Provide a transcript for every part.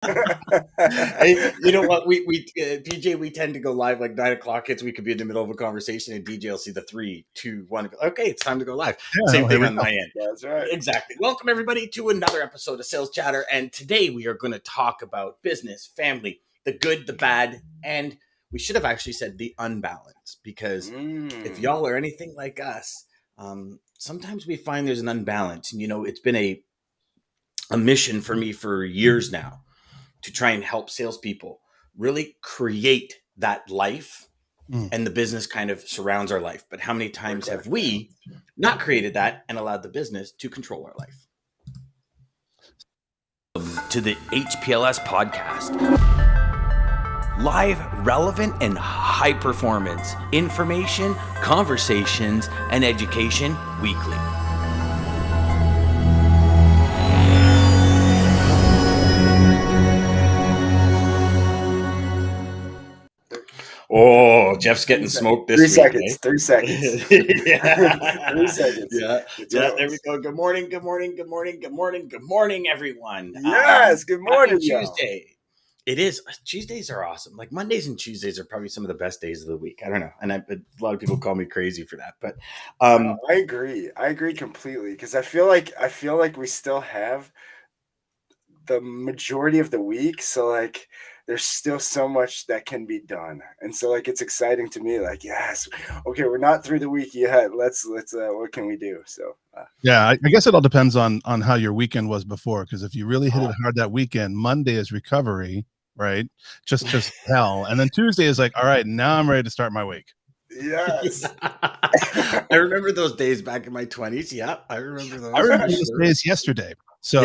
Hey, you know what? PJ, we tend to go live like 9 o'clock hits. We could be in the middle of a conversation, and DJ will see the 3, 2, 1. Okay, it's time to go live. Yeah, Same here thing we on go. my end. That's right. Exactly. Welcome everybody to another episode of Sales Chatter, and today we are going to talk about business, family, the good, the bad, and we should have actually said the unbalance, because if y'all are anything like us, sometimes we find there's an unbalance, and it's been a mission for me for years now to try and help salespeople really create that life, and the business kind of surrounds our life. But how many times have we not created that and allowed the business to control our life? To the HPLS podcast. Live, relevant, and high performance information, conversations, and education weekly. Oh, Jeff's getting smoked this week. 3 seconds. Yeah. 3 seconds. Yeah. There we go. Good morning, everyone. Yes, good morning, Happy Tuesday. It is. Tuesdays are awesome. Like Mondays and Tuesdays are probably some of the best days of the week. I don't know, and a lot of people call me crazy for that, but I agree completely, because I feel like we still have the majority of the week, so like there's still so much that can be done, and so like it's exciting to me, like, yes, okay, we're not through the week yet, let's what can we do? So yeah, I guess it all depends on how your weekend was before, because if you really hit it hard that weekend, Monday is recovery, right? Just hell, and then Tuesday is like, all right, now I'm ready to start my week. yes. I remember those days back in my 20s. Yeah, I remember those. I remember those days yesterday. So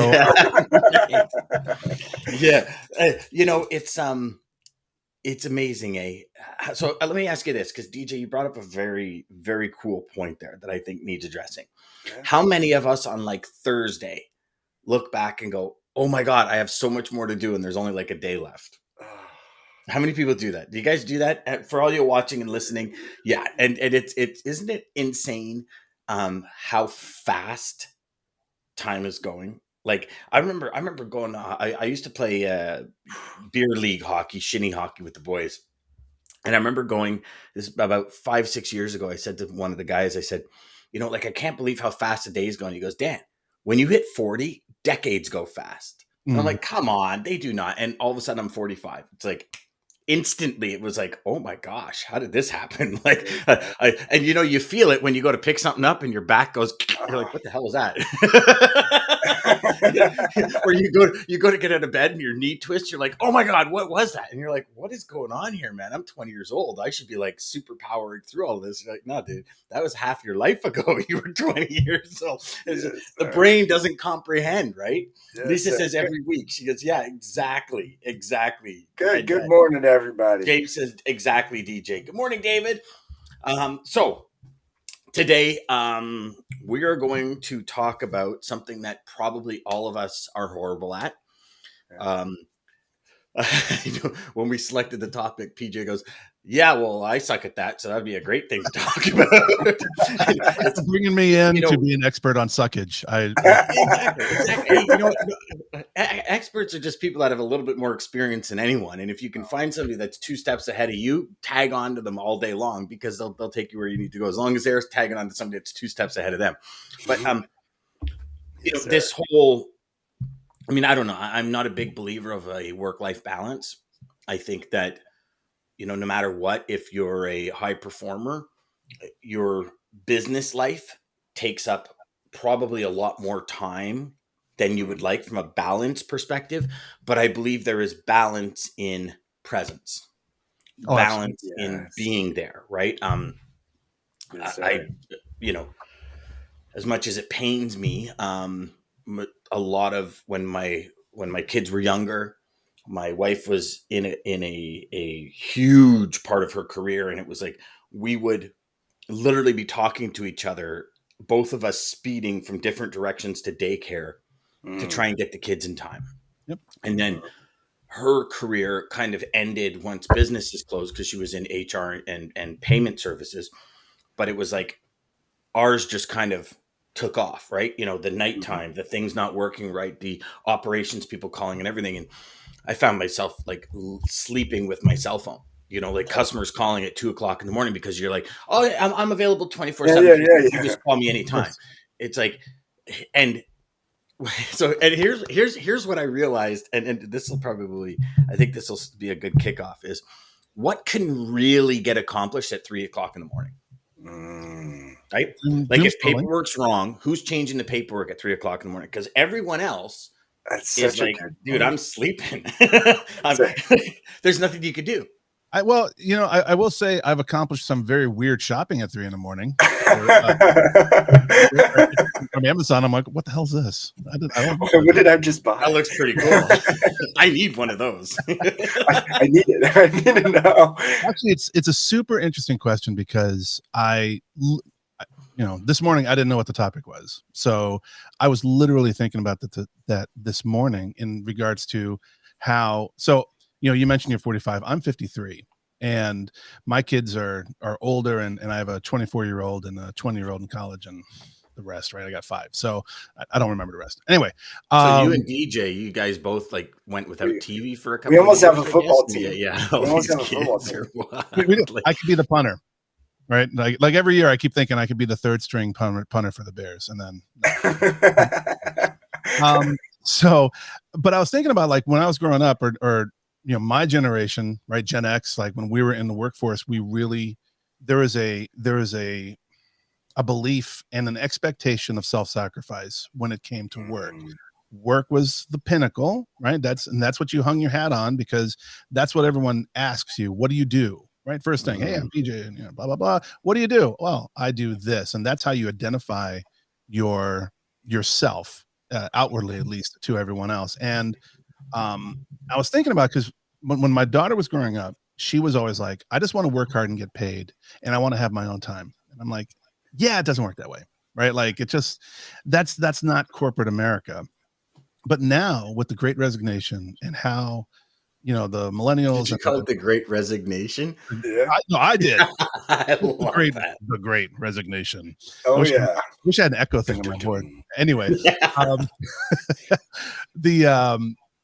yeah, it's amazing, eh? So let me ask you this, because DJ, you brought up a very, very cool point there that I think needs addressing. Yeah. How many of us on like Thursday look back and go, "Oh my God, I have so much more to do, and there's only like a day left"? How many people do that? Do you guys do that? For all you watching and listening, yeah, and it's isn't it insane how fast time is going? Like I remember going. I used to play beer league hockey, shinny hockey with the boys, and I remember going. This is about 5-6 years ago. I said to one of the guys, I said, like I can't believe how fast the day's going. He goes, Dan, when you hit 40, decades go fast. And I'm like, come on, they do not. And all of a sudden, I'm 45. It's like instantly, it was like, oh my gosh, how did this happen? Like, and you feel it when you go to pick something up and your back goes. You're like, what the hell was that? Or you go to get out of bed and your knee twists. You're like, oh my God, what was that? And you're like, what is going on here, man? I'm 20 years old. I should be like super powered through all this. You're like, no, dude, that was half your life ago. You were 20 years old. Yes, the brain doesn't comprehend, right? Yes, Lisa says every week. She goes, yeah, exactly. Good morning, everybody. Dave says, exactly, DJ. Good morning, David. So today, we are going to talk about something that probably all of us are horrible at. When we selected the topic, PJ goes, yeah, well, I suck at that, so that'd be a great thing to talk about. It's bringing me in to be an expert on suckage. Exactly. Experts are just people that have a little bit more experience than anyone, and if you can find somebody that's 2 steps ahead of you, tag on to them all day long, because they'll take you where you need to go, as long as they're tagging on to somebody that's 2 steps ahead of them. But this whole, I mean, I don't know. I'm not a big believer of a work-life balance. I think that, no matter what, if you're a high performer, your business life takes up probably a lot more time than you would like from a balance perspective. But I believe there is balance in presence, balance in being there, right? I as much as it pains me, a lot of when my kids were younger, my wife was in a huge part of her career, and it was like we would literally be talking to each other, both of us speeding from different directions to daycare to try and get the kids in time. Yep. And then her career kind of ended once businesses closed, because she was in HR and payment services. But it was like ours just kind of took off, right? The nighttime, the things not working right, the operations people calling and everything. And I found myself like sleeping with my cell phone. You know, like customers calling at 2 o'clock in the morning because you're like, oh, yeah, I'm available 24/7. You just call me anytime. It's like, and so, and here's what I realized, and this will probably, I think this will be a good kickoff, is what can really get accomplished at 3 o'clock in the morning. Right? Like if paperwork's wrong, who's changing the paperwork at 3 o'clock in the morning? Because everyone else is like, dude, I'm sleeping. There's nothing you could do. I will say I've accomplished some very weird shopping at 3 a.m. From Amazon. I'm like, what the hell's this? What did I just buy? That looks pretty cool. I need one of those. I need it. I need to know. Actually, it's a super interesting question because this morning I didn't know what the topic was, so I was literally thinking about that this morning in regards to how. So you mentioned you're 45. I'm 53, and my kids are older, and I have a 24-year-old and a 20-year-old in college, and the rest, right? I got 5, so I don't remember the rest. Anyway, so you and DJ, you guys both like went without TV for a couple. We almost of years, have a football team. Yeah. We almost have a football team. I could be the punter, right? Like every year, I keep thinking I could be the third string punter for the Bears, and then. So, but I was thinking about like when I was growing up, or my generation, right, Gen X, like when we were in the workforce, we really there is a belief and an expectation of self-sacrifice when it came to work. Work was the pinnacle, right? That's what you hung your hat on, because that's what everyone asks you. What do you do? Right? First thing, hey, I'm DJ, and blah blah blah. What do you do? Well, I do this, and that's how you identify yourself outwardly, at least, to everyone else. And I was thinking about, because when my daughter was growing up, she was always like, I just want to work hard and get paid, and I want to have my own time. And I'm like, yeah, it doesn't work that way, right? Like it just that's not corporate America. But now with the Great Resignation and how the millennials. Did you call it the Great Resignation? Yeah, I did. I love that. The Great Resignation. Oh, wish I had an echo thing on my board. Anyway,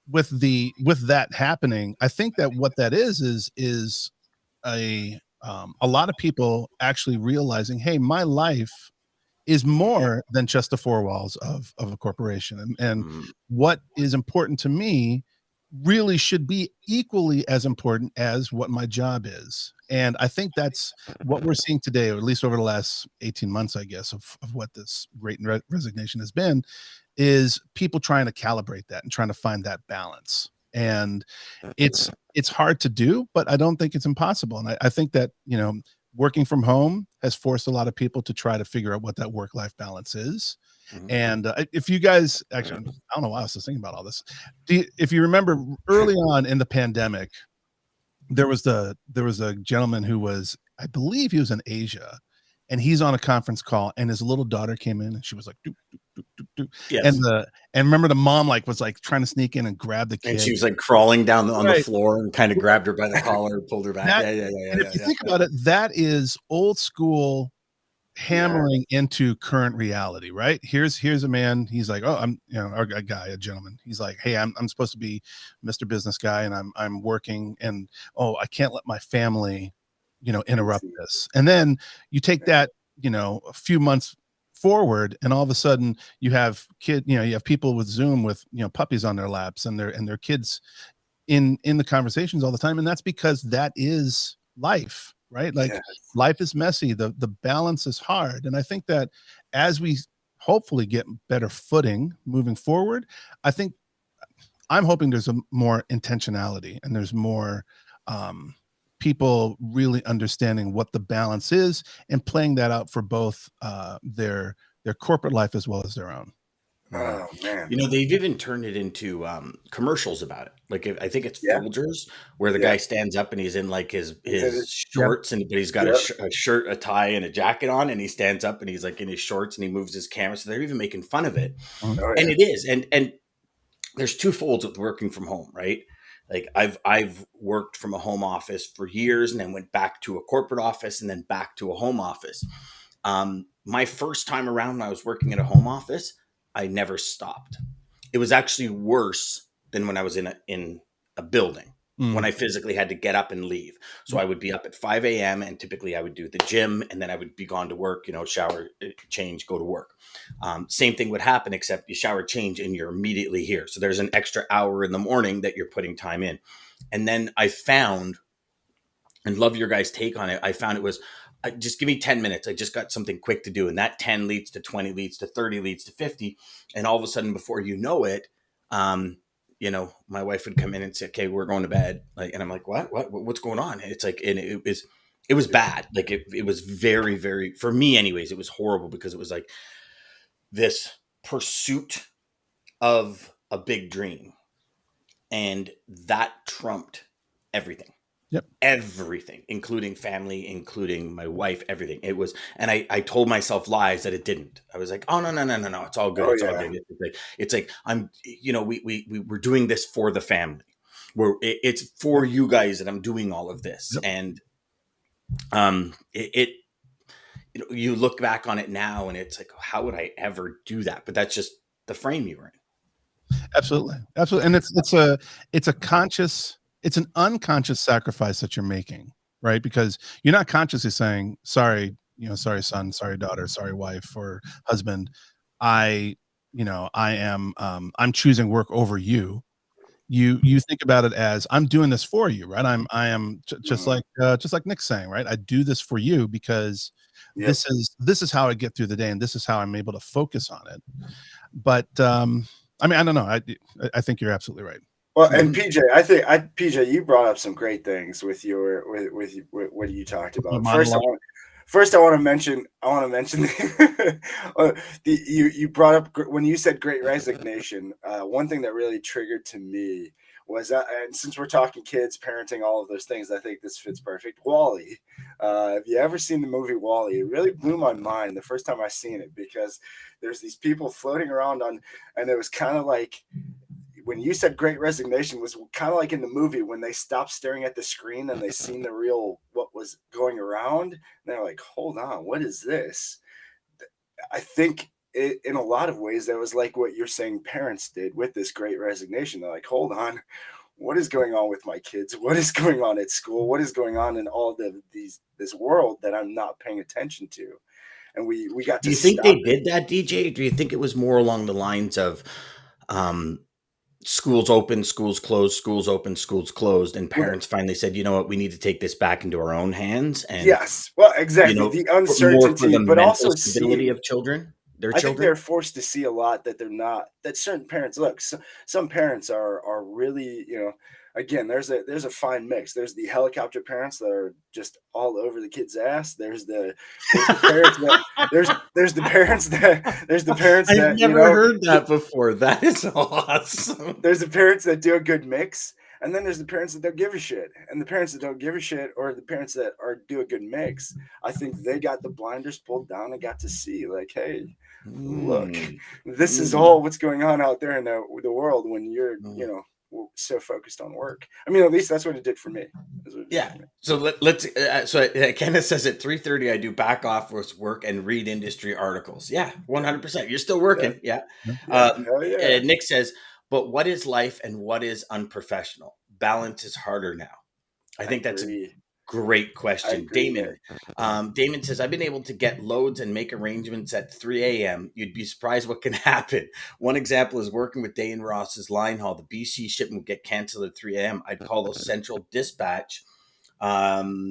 with that happening, I think that what that is a lot of people actually realizing, hey, my life is more than just the 4 walls of a corporation, and what is important to me really should be equally as important as what my job is. And I think that's what we're seeing today, or at least over the last 18 months, I guess, of what this Great Resignation has been, is people trying to calibrate that and trying to find that balance. And it's hard to do, but I don't think it's impossible. And I think that, working from home has forced a lot of people to try to figure out what that work-life balance is. And if you guys, actually, I don't know why I was just thinking about all this. If you remember early on in the pandemic, there was a gentleman who was, I believe he was in Asia, and he's on a conference call, and his little daughter came in, and she was like, doo, doo, doo, doo, doo. Yes. And remember the mom was trying to sneak in and grab the kid, and she was like crawling down on the floor and kind of grabbed her by the collar and pulled her back. If you think about it, that is old school hammering into current reality, right? Here's a man. He's like, oh, I'm a gentleman. He's like, hey, I'm supposed to be Mr. Business Guy, and I'm working, and I can't let my family interrupt this. And then you take that a few months forward, and all of a sudden you have you have people with Zoom with puppies on their laps, and their kids in the conversations all the time. And that's because that is life, right? Like life is messy, the balance is hard. And I think that as we hopefully get better footing moving forward, I'm hoping there's a more intentionality, and there's more people really understanding what the balance is and playing that out for both their corporate life as well as their own. Oh man! They've even turned it into commercials about it. Like I think it's Folgers, where the guy stands up and he's in like his shorts, but he's got a shirt, a tie, and a jacket on, and he stands up and he's like in his shorts and he moves his camera. So they're even making fun of it, and it is. And there's two folds with working from home, right? Like I've worked from a home office for years, and then went back to a corporate office, and then back to a home office. My first time around when I was working at a home office, I never stopped. It was actually worse than when I was in a building when I physically had to get up and leave. So I would be up at 5 a.m. and typically I would do the gym and then I would be gone to work, shower, change, go to work. Same thing would happen, except you shower, change, and you're immediately here. So there's an extra hour in the morning that you're putting time in. And then I found, and love your guys' take on it, I found it was, just give me 10 minutes. I just got something quick to do. And that 10 leads to 20, leads to 30, leads to 50. And all of a sudden, before you know it, my wife would come in and say, okay, we're going to bed. And I'm like, what's going on? And it's like, and it was bad. Like it was very, very, for me anyways, it was horrible because it was like this pursuit of a big dream. And that trumped everything. Yep. Everything, including family, including my wife, everything. It was, and I told myself lies that it didn't. I was like, oh, no. It's all good. All good. It's like, we're doing this for the family. It's for you guys that I'm doing all of this. Yep. And, you look back on it now and it's like, how would I ever do that? But that's just the frame you were in. Absolutely. And it's an unconscious sacrifice that you're making, right? Because you're not consciously saying, sorry, sorry, son, sorry, daughter, sorry, wife or husband. I'm choosing work over you. You think about it as I'm doing this for you, right? I am just like Nick's saying, right? I do this for you because this is how I get through the day. And this is how I'm able to focus on it. But, I don't know. I think you're absolutely right. Well, and PJ, you brought up some great things with what you talked about. First, I want to mention you brought up when you said Great Resignation. One thing that really triggered to me was that, and since we're talking kids, parenting, all of those things, I think this fits perfect. WALL-E. Have you ever seen the movie WALL-E? It really blew my mind the first time I seen it because there's these people floating around and it was kind of like, when you said Great Resignation was kind of like in the movie when they stopped staring at the screen and they seen the real what was going around. And they're like, hold on, what is this? I think in a lot of ways that was like what you're saying parents did with this Great Resignation. They're like, hold on, what is going on with my kids? What is going on at school? What is going on in all this world that I'm not paying attention to? And we got to. Do you think they did that, DJ? Do you think it was more along the lines of schools open, schools closed, schools open, schools closed, and parents finally said, you know what, we need to take this back into our own hands? And yes, well, exactly, the uncertainty, but also stability of children. I think they're forced to see a lot that they're not. That certain parents some parents are really, again, there's a fine mix. There's the helicopter parents that are just all over the kid's ass. There's the parents that I've never heard that before. That is awesome. There's the parents that do a good mix, and then there's the parents that don't give a shit. And the parents that don't give a shit, or the parents that do a good mix, I think they got the blinders pulled down and got to see, like, hey, look, this is all what's going on out there in the world when you're, so focused on work. At least that's what it did for me. Yeah. So let's. So Kenneth says at 3:30 I do back office work and read industry articles. Yeah, 100%. You're still working. Yeah. Nick says, but what is life and what is unprofessional? Balance is harder now. I think that's a great question. Damon says, I've been able to get loads and make arrangements at 3 a.m. You'd be surprised what can happen. One example is working with Day and Ross's line haul. The BC shipment would get canceled at 3 a.m. I'd call the central dispatch number,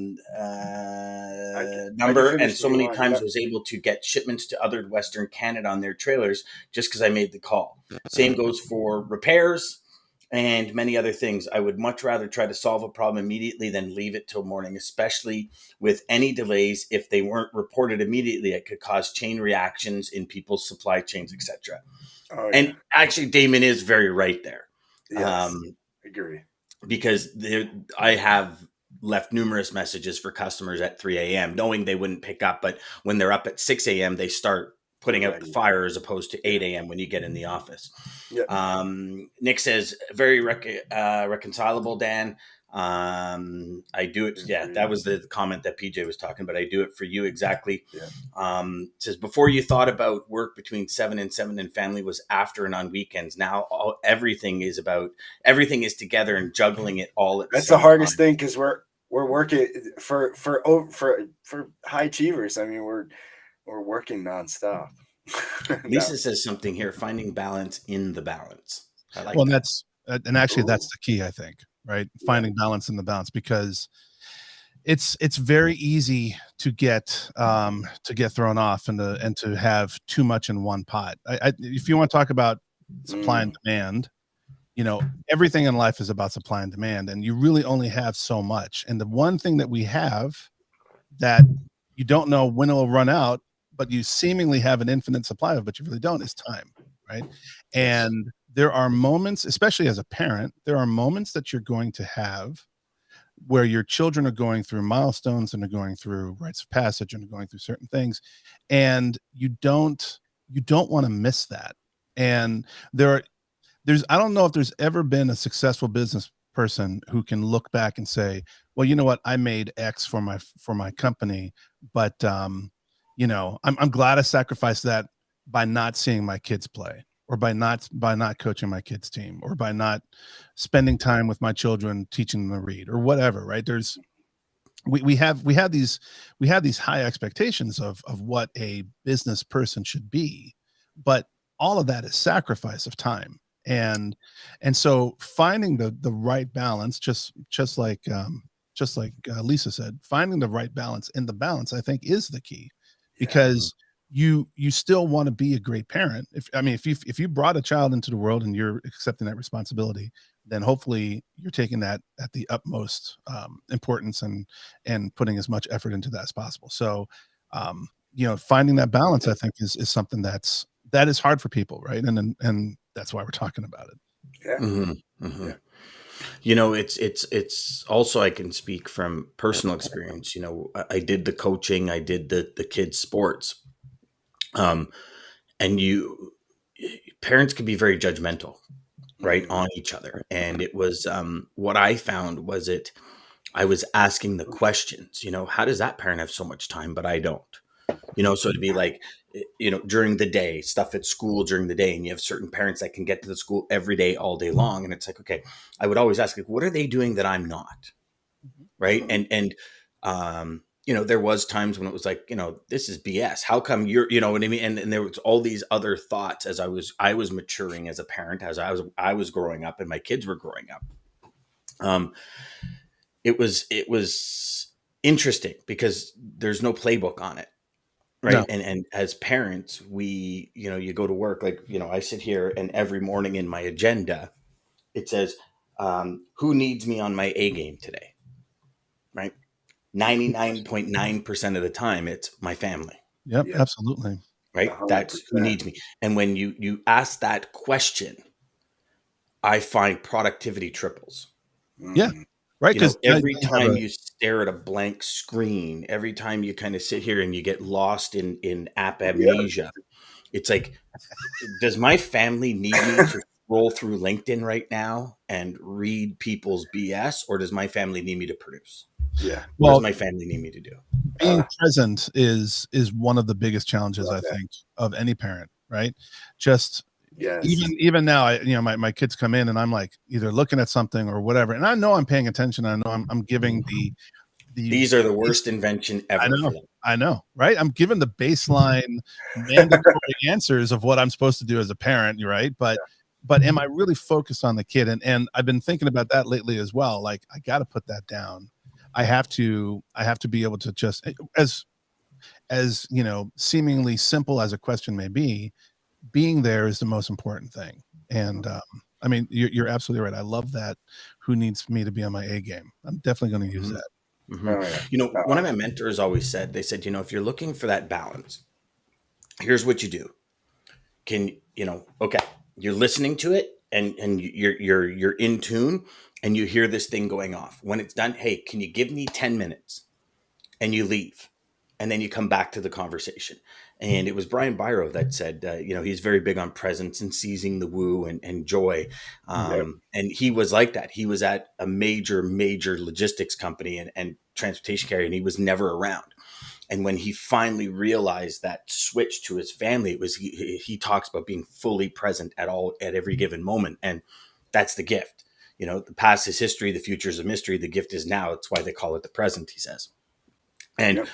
and so many times I was able to get shipments to other Western Canada on their trailers just because I made the call. Same goes for repairs and many other things. I would much rather try to solve a problem immediately than leave it till morning, especially with any delays. If they weren't reported immediately, it could cause chain reactions in people's supply chains, etc. And actually, Damon is very right there. Yes, agree. Because I have left numerous messages for customers at 3 a.m. knowing they wouldn't pick up, but when they're up at 6 a.m., they start putting out Right. the fire as opposed to 8 a.m. when you get in the office. Yeah. Nick says, very reconcilable, Dan. I do it. Yeah, that was the comment that PJ was talking about. I do it for you exactly. Yeah. Says, before you thought about work between 7 and 7 and family was after and on weekends. Now everything is together and juggling it all at the That's same the hardest time. thing, because we're working for high achievers. I mean, we're working nonstop. Lisa says something here, finding balance in the balance. I like Well, that. and actually Ooh. that's the key, I think, right? Yeah. Finding balance in the balance, because it's very easy to get thrown off and to have too much in one pot. If you want to talk about supply and demand, everything in life is about supply and demand, and you really only have so much. And the one thing that we have that you don't know when it will run out, but you seemingly have an infinite supply of, but you really don't, is time, right? Yes. And there are moments, especially as a parent, there are moments that you're going to have where your children are going through milestones and are going through rites of passage and are going through certain things, and you don't want to miss that. And there's I don't know if there's ever been a successful business person who can look back and say, well, you know what, I made X for my company, but I'm glad I sacrificed that by not seeing my kids play, or by not coaching my kids team, or by not spending time with my children teaching them to read, or whatever, right? There's we have these high expectations of what a business person should be, but all of that is sacrifice of time. And so finding the right balance, just like Lisa said, finding the right balance in the balance, I think, is the key, because you still want to be a great parent. If you brought a child into the world and you're accepting that responsibility, then hopefully you're taking that at the utmost importance and putting as much effort into that as possible. So finding that balance, I think, is something that is hard for people, right? And that's why we're talking about it. Yeah. Mm-hmm. Mm-hmm. Yeah. It's also, I can speak from personal experience. I did the coaching, I did the kids sports. And parents can be very judgmental, right, on each other. And it was, what I found was I was asking the questions, how does that parent have so much time, but I don't? So to be like, during the day, stuff at school during the day, and you have certain parents that can get to the school every day, all day long. And it's like, okay, I would always ask, like, what are they doing that I'm not? Right. And there was times when it was like, this is BS. How come you know what I mean? And there was all these other thoughts as I was maturing as a parent, as I was growing up and my kids were growing up. It was interesting because there's no playbook on it. Right. No. And as parents, we, you go to work, like, I sit here and every morning in my agenda, it says, who needs me on my A game today? Right. 99.9% of the time, it's my family. Yep. Yeah. Absolutely. Right. 100%. That's who needs me. And when you ask that question, I find productivity triples. Yeah. Right. Because Every time you stare at a blank screen, every time you kind of sit here and you get lost in app amnesia, it's like, does my family need me to scroll through LinkedIn right now and read people's BS, or does my family need me to produce? Yeah. What does my family need me to do? Being present is one of the biggest challenges, I that. think, of any parent, right? Just Yes. even now, my kids come in and I'm like either looking at something or whatever, and I know I'm paying attention. I know I'm giving the These are the worst invention ever for them. I know, right? I'm given the baseline mandatory answers of what I'm supposed to do as a parent, right? But am I really focused on the kid? And I've been thinking about that lately as well. Like, I got to put that down. I have to be able to just, as seemingly simple as a question may be, being there is the most important thing. And I mean, you're absolutely right. I love that. Who needs me to be on my A game? I'm definitely going to use that. Mm-hmm. One of my mentors always said, they said, if you're looking for that balance, here's what you do. Okay, you're listening to it and you're in tune and you hear this thing going off. When it's done, hey, can you give me 10 minutes? And you leave. and then you come back to the conversation. And it was Brian Byro that said, he's very big on presence and seizing the woo and joy. And he was like that. He was at a major logistics company and transportation carrier, and he was never around. And when he finally realized that switch to his family, it was he talks about being fully present at every given moment. And that's the gift. The past is history, the future is a mystery, the gift is now. It's why they call it the present, he says. And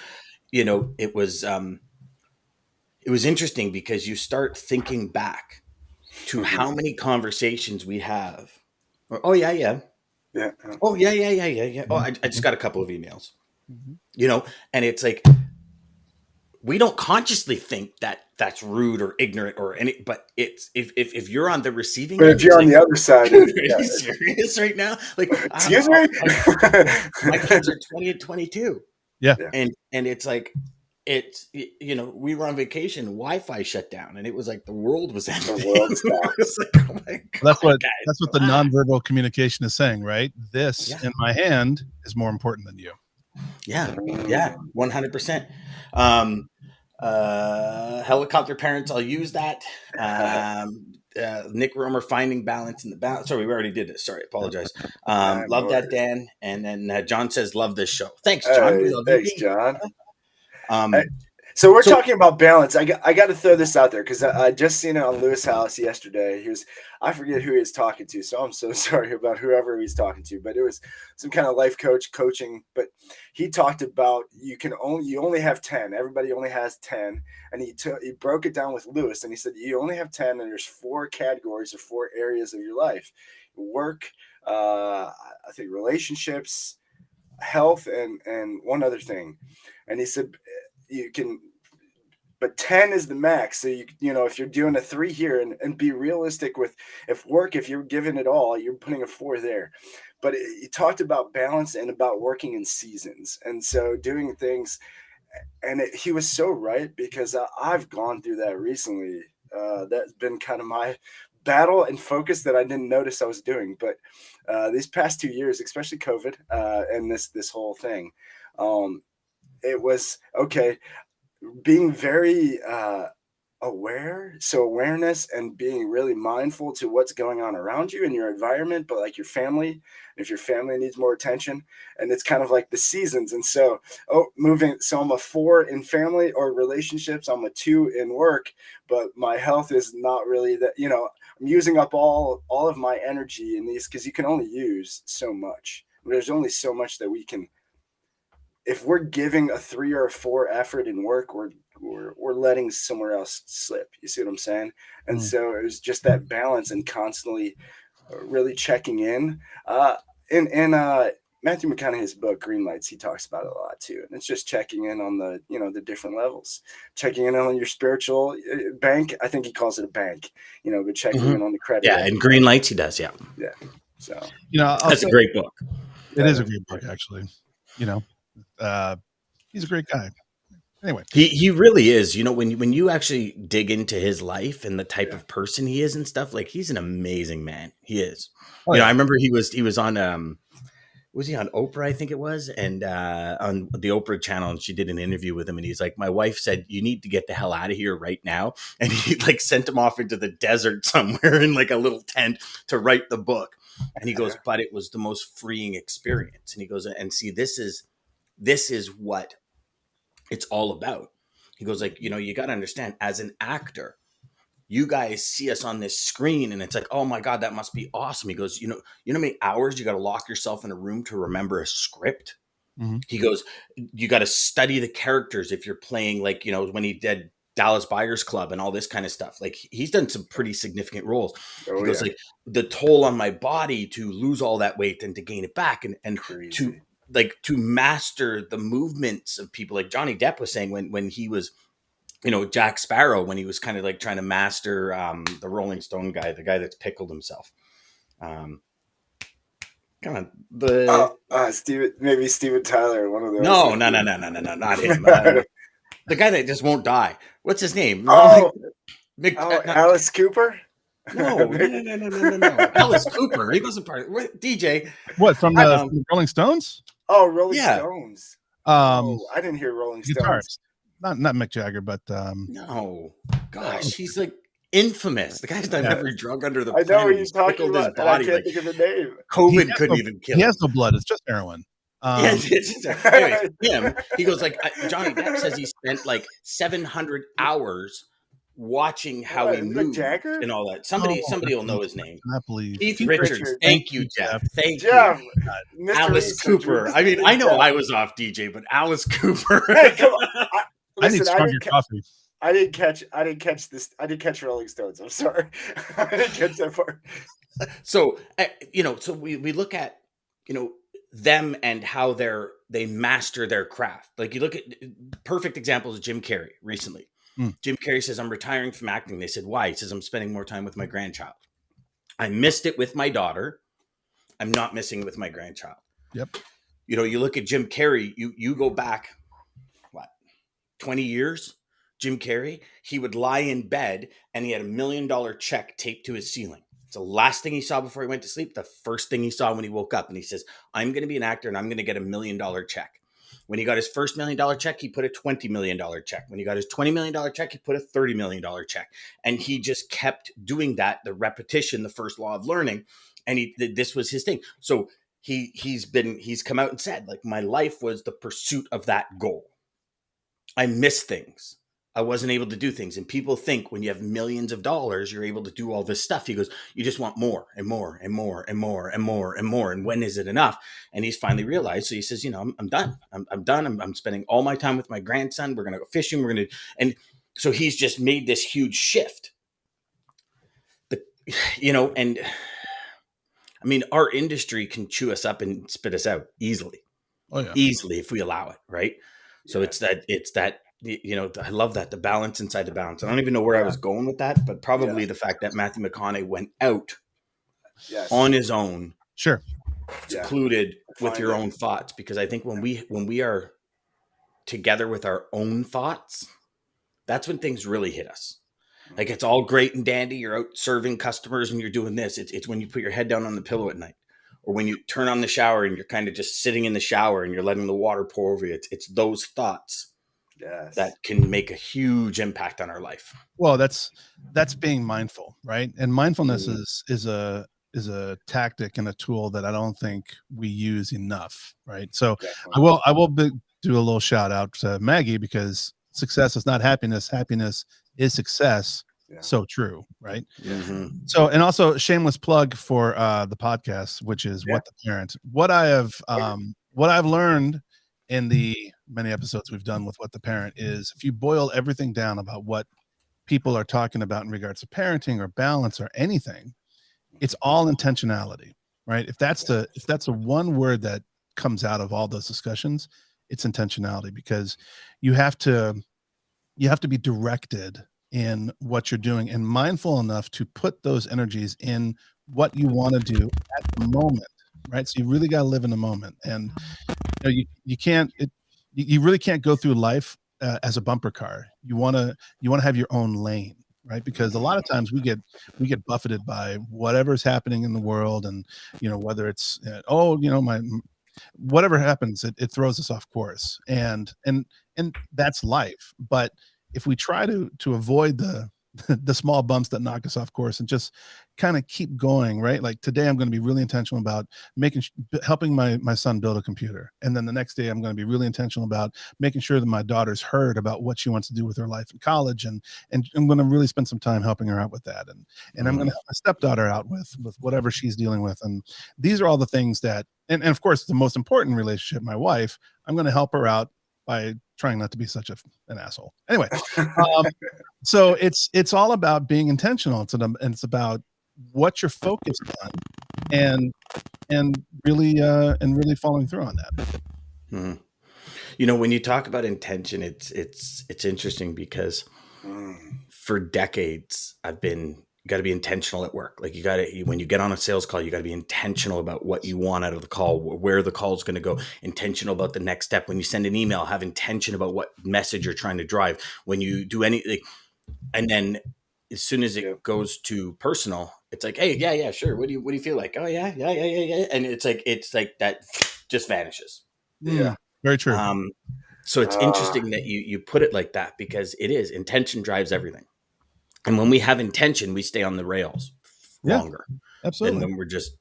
it was interesting because you start thinking back to how many conversations we have. Oh yeah. Oh yeah. Oh, I just got a couple of emails. And it's like, we don't consciously think that that's rude or ignorant or any, but it's if you're on the receiving end, but if you're on the other side, are you serious right now? Like, excuse me, my kids are 20 and 22. Yeah. And it's like, we were on vacation, Wi-Fi shut down, and it was like the world was ending. The world stopped. Like, oh my God, that's what the nonverbal communication is saying, right? This in my hand is more important than you. Yeah, 100%. Helicopter parents, I'll use that. Nick Romer, finding balance in the balance. Sorry, we already did this. Sorry, apologize. Love that, Dan. And then John says, love this show. Thanks, John. Hey, thanks, John. Hey, so we're talking about balance. I got to throw this out there because I just seen it on Lewis House yesterday. I forget who he was talking to, so I'm so sorry about whoever he's talking to, but it was some kind of life coaching. But he talked about you only have 10. Everybody only has 10, and he broke it down with Lewis, and he said you only have 10, and there's 4 categories or 4 areas of your life: work, I think relationships, health, and one other thing. And he said you can, but 10 is the max. So if you're doing a 3 here and be realistic with if you're giving it all, you're putting a 4 there. But he talked about balance and about working in seasons. And so doing things, and he was so right, because I've gone through that recently. That's been kind of my battle and focus that I didn't notice I was doing. But these past 2 years, especially COVID and this whole thing, it was being very aware. So awareness and being really mindful to what's going on around you in your environment, but like your family, if your family needs more attention. And it's kind of like the seasons. And so so I'm a 4 in family or relationships, I'm a 2 in work, but my health is not really that, I'm using up all of my energy in these, because you can only use so much. There's only so much that we can. If we're giving a 3 or a 4 effort in work, we're letting somewhere else slip. You see what I'm saying? And so it was just that balance and constantly really checking in. In Matthew McConaughey's book, Green Lights, he talks about it a lot too. And it's just checking in on the different levels, checking in on your spiritual bank. I think he calls it a bank, but checking in on the credit. Yeah. And Green Lights, he does. Yeah. Yeah. So, that's a great book. It is a great book, actually. He's a great guy. Anyway, he really is. When you actually dig into his life and the type of person he is and stuff, like, he's an amazing man. He is. I remember he was on was he on Oprah? I think it was, and on the Oprah channel, and she did an interview with him, and he's like, my wife said, you need to get the hell out of here right now. And he like sent him off into the desert somewhere in like a little tent to write the book. And he goes, but it was the most freeing experience. And he goes, and see, this is what it's all about. He goes, like, you got to understand, as an actor, you guys see us on this screen and it's like, oh my God, that must be awesome. He goes, you know how many hours you got to lock yourself in a room to remember a script? Mm-hmm. He goes, you got to study the characters if you're playing, like, when he did Dallas Buyers Club and all this kind of stuff. Like, he's done some pretty significant roles. He goes, like, the toll on my body to lose all that weight and to gain it back and to master the movements of people. Like Johnny Depp was saying when he was, Jack Sparrow, when he was kind of like trying to master the Rolling Stone guy, the guy that's pickled himself. Come on, Steven Tyler, one of those. No, not him. The guy that just won't die. What's his name? Alice Cooper. No. Alice Cooper. He wasn't part of DJ. What, from the Rolling Stones? Oh, Rolling Stones. Oh, I didn't hear Rolling Stones. Guitarist. Not Mick Jagger, but No, gosh, he's like infamous. The guy's done every drug under the I know planet. what you're He's talking pickled his about, and I body. can't Like think of the name. COVID couldn't even kill he him. has no blood. It's just heroin. Anyways, him. He goes like Johnny Depp says he spent like 700 hours watching how he moved Jagger? and all that. Somebody will know his name. I believe Keith Richards. Thank you, Jeff. Thank Jeff, you. Mr. Alice Researcher, Cooper. Mr. I mean, I know Jeff. I was off DJ, but Alice Cooper. Hey, come on. I need stronger coffee. I didn't catch this. I didn't catch Rolling Stones. I'm sorry. I didn't catch that part. So, so we look at, them and how they master their craft. Like you look at perfect examples of Jim Carrey recently. Jim Carrey says, I'm retiring from acting. They said, why? He says, I'm spending more time with my grandchild. I missed it with my daughter. I'm not missing it with my grandchild. Yep. You look at Jim Carrey, you go back, 20 years, Jim Carrey, he would lie in bed and he had $1 million check taped to his ceiling. It's the last thing he saw before he went to sleep. The first thing he saw when he woke up. And he says, I'm going to be an actor and I'm going to get $1 million check. When he got his first $1 million check, he put a $20 million check. When he got his $20 million check, he put a $30 million check. And he just kept doing that, the repetition, the first law of learning. And this was his thing. So he's come out and said, like, my life was the pursuit of that goal. I miss things. I wasn't able to do things. And people think when you have millions of dollars, you're able to do all this stuff. He goes, you just want more and more and more and more and more and more. And when is it enough? And he's finally realized. So he says, I'm done. I'm done. I'm spending all my time with my grandson. We're going to go fishing. And so he's just made this huge shift. And I mean, our industry can chew us up and spit us out easily. Oh, yeah. Easily if we allow it. Right. So it's that, I love that, the balance inside the balance. I don't even know where I was going with that, but probably the fact that Matthew McConaughey went out on his own, secluded with your own thoughts. Because I think when we are together with our own thoughts, that's when things really hit us. Like it's all great and dandy. You're out serving customers and you're doing this. It's when you put your head down on the pillow at night, or when you turn on the shower and you're kind of just sitting in the shower and you're letting the water pour over you. It's those thoughts that can make a huge impact on our life. Well, that's being mindful, right? And mindfulness is a tactic and a tool that I don't think we use enough, right? So definitely. I will do a little shout out to Maggie, because success is not happiness. Happiness is success. Yeah. So true, right? Mm-hmm. So, and also shameless plug for the podcast, which is What the Parent. What I've learned in the many episodes we've done with What the Parent is, if you boil everything down about what people are talking about in regards to parenting or balance or anything, it's all intentionality, right? If that's the one word that comes out of all those discussions, it's intentionality, because you have to be directed in what you're doing and mindful enough to put those energies in what you want to do at the moment, right? So you really got to live in the moment, and you really can't go through life as a bumper car. You want to have your own lane, right? Because a lot of times we get buffeted by whatever's happening in the world, and whether it's whatever happens, it throws us off course, and that's life. But if we try to avoid the small bumps that knock us off course and just kind of keep going, right? Like today, I'm going to be really intentional about helping my son build a computer. And then the next day, I'm going to be really intentional about making sure that my daughter's heard about what she wants to do with her life in college. And I'm going to really spend some time helping her out with that. And I'm going to help my stepdaughter out with whatever she's dealing with. And these are all the things that, and of course, the most important relationship, my wife, I'm going to help her out by trying not to be such an asshole. Anyway, so it's all about being intentional. It's about what you're focused on, and really following through on that. Mm-hmm. When you talk about intention, it's interesting because for decades I've been. You got to be intentional at work. Like when you get on a sales call, you got to be intentional about what you want out of the call, where the call is going to go, intentional about the next step. When you send an email, have intention about what message you're trying to drive. When you do anything, and then as soon as it goes to personal, it's like, hey, yeah, sure. What do you feel like? Oh yeah. And it's like that just vanishes. Yeah. Very true. So it's interesting that you put it like that, because it is, intention drives everything. And when we have intention, we stay on the rails longer absolutely. than when we're just,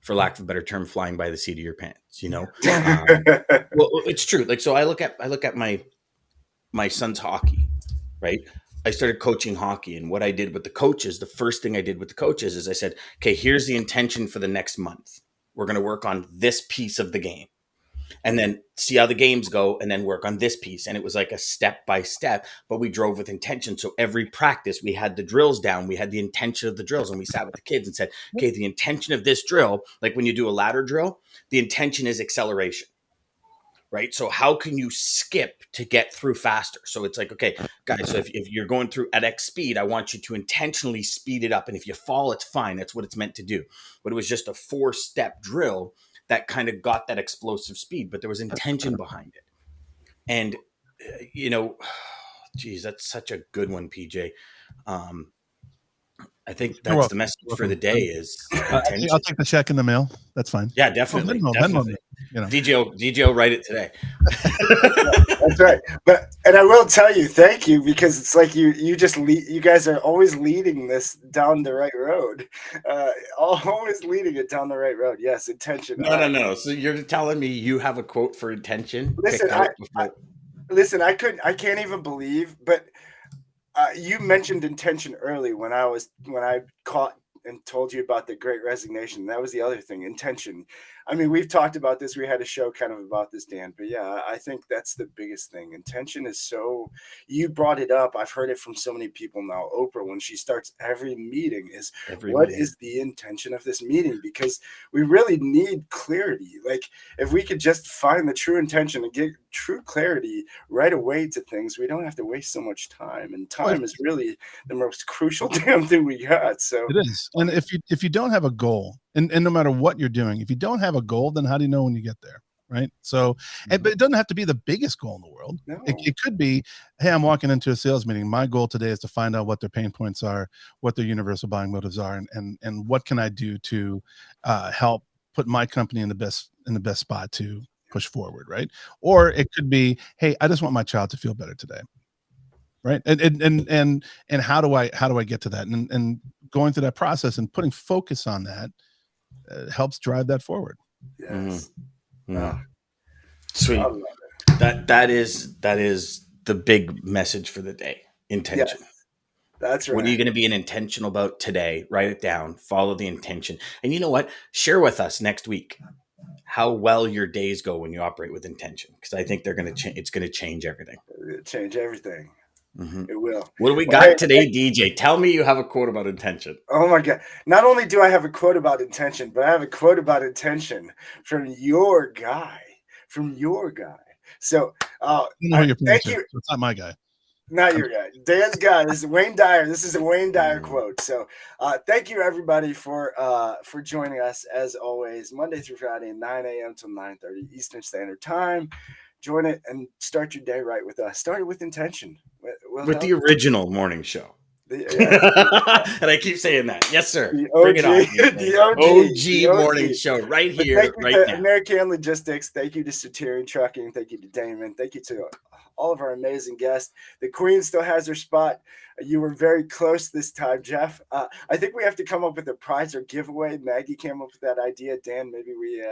for lack of a better term, flying by the seat of your pants, Well, it's true. Like, so I look at my son's hockey, right? I started coaching hockey, and what I did with the coaches, the first thing I did with the coaches is I said, okay, here's the intention for the next month. We're going to work on this piece of the game, and then see how the games go, and then work on this piece. And it was like a step by step, but we drove with intention. So every practice, we had the drills down. We had the intention of the drills, and we sat with the kids and said, okay, the intention of this drill, like when you do a ladder drill, the intention is acceleration. Right. So how can you skip to get through faster? So it's like, okay, guys, so if you're going through at X speed, I want you to intentionally speed it up. And if you fall, it's fine. That's what it's meant to do. But it was just a 4-step drill that kind of got that explosive speed, but there was intention behind it. And, geez, that's such a good one, PJ. I think that's the message for the day is intention. I'll take the check in the mail. That's fine. Yeah, definitely. Definitely. DJO, write it today. That's right. And I will tell you, thank you, because it's like you just you guys are always leading this down the right road. Always leading it down the right road. Yes, intention. No. So you're telling me you have a quote for intention? Listen, I can't even believe, but you mentioned intention early when I caught and told you about the Great Resignation. That was the other thing, intention. I mean, we've talked about this. We had a show kind of about this, Dan. But yeah, I think that's the biggest thing. Intention is so, you brought it up. I've heard it from so many people now. Oprah, when she starts every meeting, is what is the intention of this meeting? Because we really need clarity. Like, if we could just find the true intention and get true clarity right away to things, we don't have to waste so much time. And time is really the most crucial damn thing we got. So it is. And if you don't have a goal, and no matter what you're doing, if you don't have a goal, then how do you know when you get there? Right. So, but it doesn't have to be the biggest goal in the world. No. It could be, hey, I'm walking into a sales meeting. My goal today is to find out what their pain points are, what their universal buying motives are, and what can I do to help put my company in the best spot to push forward. Right. Or it could be, hey, I just want my child to feel better today. Right. And how do I get to that? And going through that process and putting focus on that helps drive that forward. Yes. Mm-hmm. Sweet. That is the big message for the day. Intention. Yes, that's right. What are you going to be intentional about today? Write it down. Follow the intention. And you know what? Share with us next week how well your days go when you operate with intention, because I think it's going to change everything. It'll change everything. Mm-hmm. It will. What do we got today, DJ? Tell me you have a quote about intention. Oh my God. Not only do I have a quote about intention, but I have a quote about intention from your guy. So thank you. It's not my guy. Not your guy. Dan's guy. This is Wayne Dyer. This is a Wayne Dyer quote. So thank you everybody for joining us as always, Monday through Friday, 9 a.m. till 9:30 Eastern Standard Time. Join it and start your day right with us. Start it with intention. With the original morning show. And I keep saying that. Yes, sir. Bring it on. The OG morning show right here, right now. American Logistics. Thank you to Centurion Trucking. Thank you to Daman. Thank you to all of our amazing guests. The Queen still has her spot. You were very close this time, Jeff. I think we have to come up with a prize or giveaway. Maggie came up with that idea. Dan, maybe we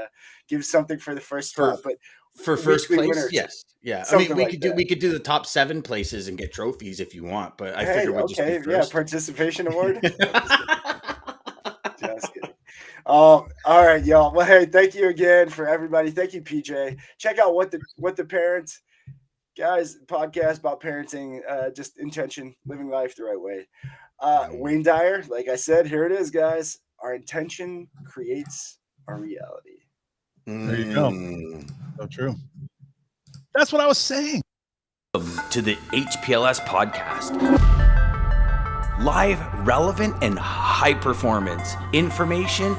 give something for the first spot. But for first place, winners, yes, yeah. I mean, we could do the top 7 places and get trophies if you want, but I figure we'll just be first. Participation award. Just kidding. All right, y'all. Well, hey, thank you again for everybody. Thank you, PJ. Check out what the parents guys podcast about parenting, just intention, living life the right way. Wayne Dyer, like I said, here it is, guys. Our intention creates our reality. There you go. So true. That's what I was saying. To the HPLS podcast. Live, relevant, and high performance information